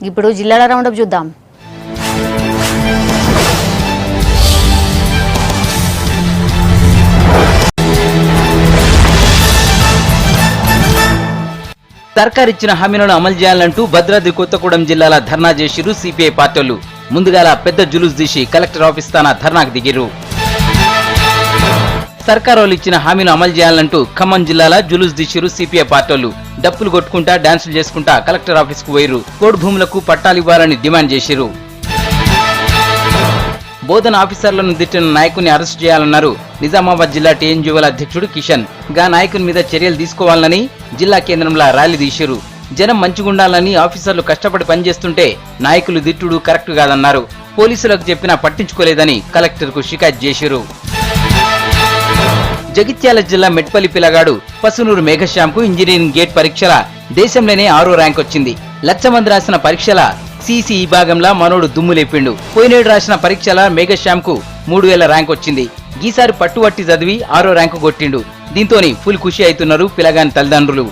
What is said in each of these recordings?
ఇప్పుడు జిల్లాల రౌండప్ చూద్దాం. సర్కార్ ఇచ్చిన హామీలను అమలు చేయాలంటూ భద్రాద్రి కొత్తగూడెం జిల్లాల ధర్నా చేసిరు సిపిఐ పార్టీలు. ముందుగాల పెద్ద జులుస్ తీసి కలెక్టర్ ఆఫీస్ తాన ధర్నాకు దిగిరు. సర్కార్ వాళ్ళు ఇచ్చిన హామీను అమలు చేయాలంటూ ఖమ్మం జిల్లాల జులుస్ తీసిరు సిపిఐ పార్టీలు. డప్పులు కొట్టుకుంటా డాన్సులు చేసుకుంటా కలెక్టర్ ఆఫీస్ కు పోయిరు. కోడ్ భూములకు పట్టాలు ఇవ్వాలని డిమాండ్ చేసిరు. బోధన ఆఫీసర్లను తిట్టిన నాయకుని అరెస్ట్ చేయాలన్నారు నిజామాబాద్ జిల్లా టీఎన్జీఓల అధ్యక్షుడు కిషన్. గా నాయకుని మీద చర్యలు తీసుకోవాలని జిల్లా కేంద్రంలో ర్యాలీ తీసిరు. జనం మంచిగుండాలని ఆఫీసర్లు కష్టపడి పనిచేస్తుంటే నాయకులు తిట్టుడు కరెక్ట్ కాదన్నారు. పోలీసులకు చెప్పినా పట్టించుకోలేదని కలెక్టర్ కు షికాయత్ చేసిరు. జగిత్యాల జిల్లా మెట్పల్లి పిల్లగాడు పసునూరు మేఘశ్యామ్ కు ఇంజనీరింగ్ గేట్ పరీక్షల దేశంలోనే 6వ ర్యాంక్ వచ్చింది. 1,00,000 మంది రాసిన పరీక్షల సిసి విభాగంలో మనోడు దుమ్ము లేపిండు. పోయినేడు రాసిన పరీక్షల మేఘశ్యామ్ కు 3,000 ర్యాంక్ వచ్చింది. ఈసారి పట్టుబట్టి చదివి 6వ ర్యాంకు కొట్టిండు. దీంతోని ఫుల్ ఖుషి అవుతున్నారు పిల్లగాని తల్లిదండ్రులు.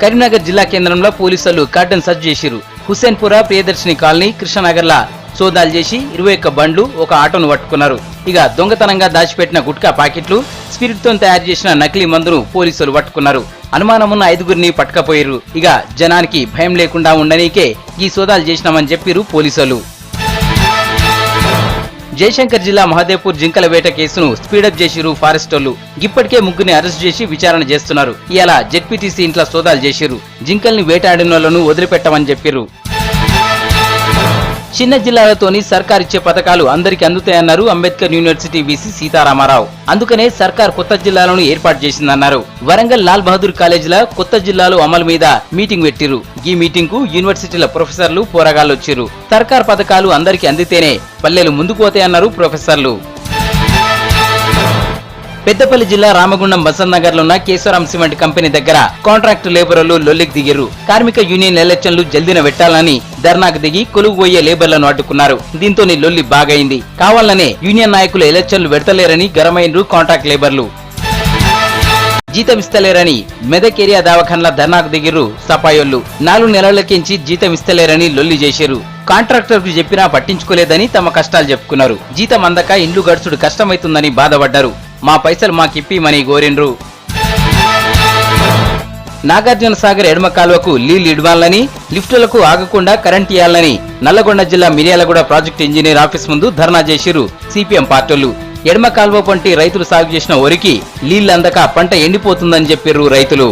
కరీంనగర్ జిల్లా కేంద్రంలో పోలీసులు కార్డన్ సర్చ్ చేసిరు. హుస్సేన్పుర ప్రియదర్శిని కాలనీ కృష్ణనగర్ల సోదాలు చేసి 21 బండ్లు ఒక ఆటోను పట్టుకున్నారు. ఇక దొంగతనంగా దాచిపెట్టిన గుట్కా ప్యాకెట్లు స్పిరిట్ తో తయారు చేసిన నకిలీ మందును పోలీసులు పట్టుకున్నారు. అనుమానమున్న 5గురిని పట్టుకపోయారు. ఇక జనానికి భయం లేకుండా ఉండనీకే ఈ సోదాలు చేసినామని చెప్పిరు పోలీసులు. జయశంకర్ జిల్లా మహదేవ్పూర్ జింకల వేట కేసును స్పీడప్ చేసిరు ఫారెస్టర్లు. ఇప్పటికే 3గురిని అరెస్ట్ చేసి విచారణ చేస్తున్నారు. ఇలా జెడ్పీటీసీ ఇంట్లో సోదాలు చేసిరు. జింకల్ని వేటాడిన వాళ్లను వదిలిపెట్టమని చెప్పిరు. చిన్న జిల్లాలతోని సర్కార్ ఇచ్చే పథకాలు అందరికీ అందుతాయన్నారు అంబేద్కర్ యూనివర్సిటీ వీసీ సీతారామారావు. అందుకనే సర్కార్ కొత్త జిల్లాలను ఏర్పాటు చేసిందన్నారు. వరంగల్ లాల్ బహదూర్ కాలేజీల కొత్త జిల్లాలు అమలు మీద మీటింగ్ పెట్టిరు. ఈ మీటింగ్ కు యూనివర్సిటీల ప్రొఫెసర్లు పోరగాళ్లు వచ్చిరు. సర్కార్ పథకాలు అందరికీ అందితేనే పల్లెలు ముందుకు పోతాయన్నారు ప్రొఫెసర్లు. పెద్దపల్లి జిల్లా రామగుండం బసంత్ నగర్ లో ఉన్న కేశవరాం సిమెంట్ కంపెనీ దగ్గర కాంట్రాక్టు లేబర్లు లొల్లికి దిగిరు. కార్మిక యూనియన్ ఎలక్షన్లు జల్దిన పెట్టాలని ధర్నాకు దిగి కొలువుపోయే లేబర్లను అడ్డుకున్నారు. దీంతో లొల్లి బాగైంది. కావాలనే యూనియన్ నాయకులు ఎలక్షన్లు పెడతలేరని గరమైనరు కాంట్రాక్ట్ లేబర్లు. జీతం ఇస్తలేరని మెదక్ ఏరియా దవాఖాన్ల ధర్నాకు దిగిరు సపాయోళ్లు. 4 నెలలకించి జీతం ఇస్తలేరని లొల్లి చేశారు. కాంట్రాక్టర్ కు చెప్పినా పట్టించుకోలేదని తమ కష్టాలు చెప్పుకున్నారు. జీతం అందక ఇండ్లు గడుచుడు కష్టమైతుందని బాధపడ్డారు. మా పైసలు మాకిప్పిమని కోరిండ్రు. నాగార్జున సాగర్ ఎడమ కాలువకు నీళ్లు ఇవ్వాలని, లిఫ్టులకు ఆగకుండా కరెంట్ ఇవ్వాలని నల్లగొండ జిల్లా మిర్యాలగూడ ప్రాజెక్టు ఇంజనీర్ ఆఫీస్ ముందు ధర్నా చేసిరు సిపిఎం పార్టీలు. ఎడమ కాలువ పంటి రైతులు సాగు చేసిన వరికి నీళ్లు అందక పంట ఎండిపోతుందని చెప్పిర్రు రైతులు.